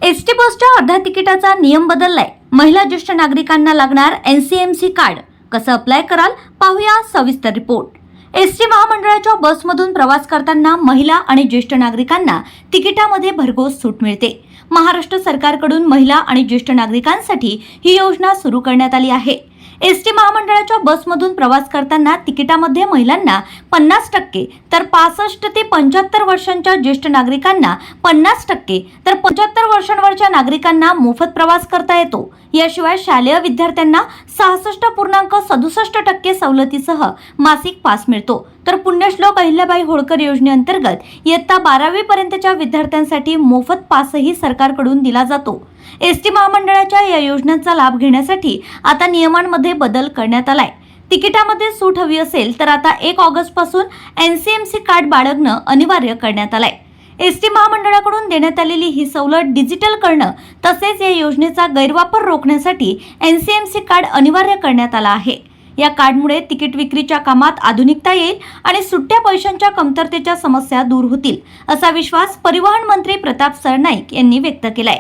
ST बसच्या अर्ध्या तिकिटाचा नियम बदललाय। महिला ज्येष्ठ नागरिकांना लागणार एनसीएमसी कार्ड कसं अप्लाय कराल पाहूया सविस्तर रिपोर्ट। एसटी महामंडळाच्या बसमधून प्रवास करताना महिला आणि ज्येष्ठ नागरिकांना तिकिटामध्ये भरघोस सूट मिळते। महाराष्ट्र सरकारकडून महिला आणि ज्येष्ठ नागरिकांसाठी ही योजना सुरू करण्यात आली आहे। एसटी महामंडळाच्या बसमधून प्रवास करताना तिकिटामध्ये महिलांना 50% तर 65 ते 75 वर्षांच्या ज्येष्ठ नागरिकांना 50% तर 75 वर्षांवरच्या नागरिकांना मोफत प्रवास करता येतो। याशिवाय शालेय विद्यार्थ्यांना 66.67% सवलतीसह मासिक पास मिळतो। तर पुण्यश्लोक अहिल्याबाई होळकर योजनेअंतर्गत इयत्ता 12वी पर्यंतच्या विद्यार्थ्यांसाठी मोफत पासही सरकारकडून दिला जातो। एसटी महामंडळाच्या या योजनेचा लाभ घेण्यासाठी आता नियमांमध्ये बदल करण्यात आलाय। तिकिटामध्ये सूट हवी असेल तर आता 1 ऑगस्ट पासून एनसीएमसी कार्ड बाळगणं अनिवार्य करण्यात आलंय। एसटी महामंडळाकडून देण्यात आलेली ही सवलत डिजिटल करणं तसेच या योजनेचा गैरवापर रोखण्यासाठी एनसीएमसी कार्ड अनिवार्य करण्यात आला आहे। या कार्डमुळे तिकीट विक्रीच्या कामात आधुनिकता येईल आणि सुट्ट्या पैशांच्या कमतरतेच्या समस्या दूर होतील, असा विश्वास परिवहन मंत्री प्रताप सरनाईक यांनी व्यक्त केलाय।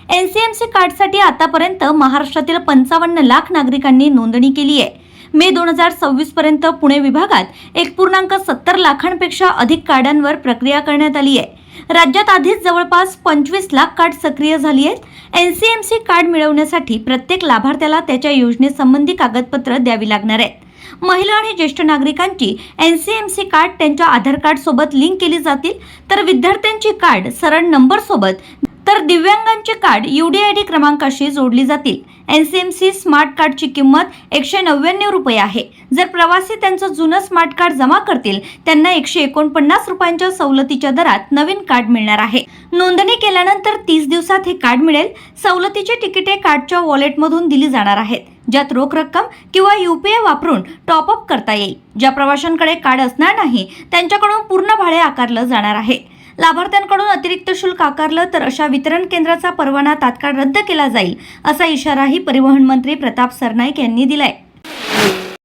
एनसीएमसी कार्डसाठी आतापर्यंत महाराष्ट्रातील 55 लाख नागरिकांनी नोंदणी केली आहे। मे 2026 पर्यंत पुणे विभागात 1.70 लाखांपेक्षा अधिक कार्डांवर प्रक्रिया करण्यात आली आहे। राज्यात आधीच जवळपास 25 लाख कार्ड सक्रिय झाली आहेत। एनसीएमसी कार्ड मिळवण्यासाठी प्रत्येक लाभार्थ्याला त्याच्या योजनेसंबंधी कागदपत्र द्यावी लागणार आहेत। महिला आणि ज्येष्ठ नागरिकांची एनसीएमसी कार्ड त्यांच्या आधार कार्ड सोबत लिंक केली जातील, तर विद्यार्थ्यांची कार्ड सरळ नंबर सोबत, तर दिव्यांगांची कार्ड UDID क्रमांकाशी जोडली जातील। एनसीएमसी स्मार्ट कार्डची किंमत 199 रुपये आहे। जर प्रवासी त्यांचं जुनं स्मार्ट कार्ड जमा करतील त्यांना 149 रुपयांच्या सवलतीच्या दरात नवीन कार्ड मिळणार आहे। नोंदणी केल्यानंतर 30 दिवसात हे कार्ड मिळेल। सवलतीची तिकिटे कार्डच्या वॉलेटमधून दिली जाणार आहेत, ज्यात रोख रक्कम किंवा UPI वापरून टॉपअप करता येईल। ज्या प्रवाशांकडे कार्ड असणार नाही त्यांच्याकडून पूर्ण भाडे आकारलं जाणार आहे। लाभार्थ्यांकडून अतिरिक्त शुल्क आकारलं तर अशा वितरण केंद्राचा परवाना तात्काळ रद्द केला जाईल, असा इशाराही परिवहन मंत्री प्रताप सरनाईक यांनी दिलाय।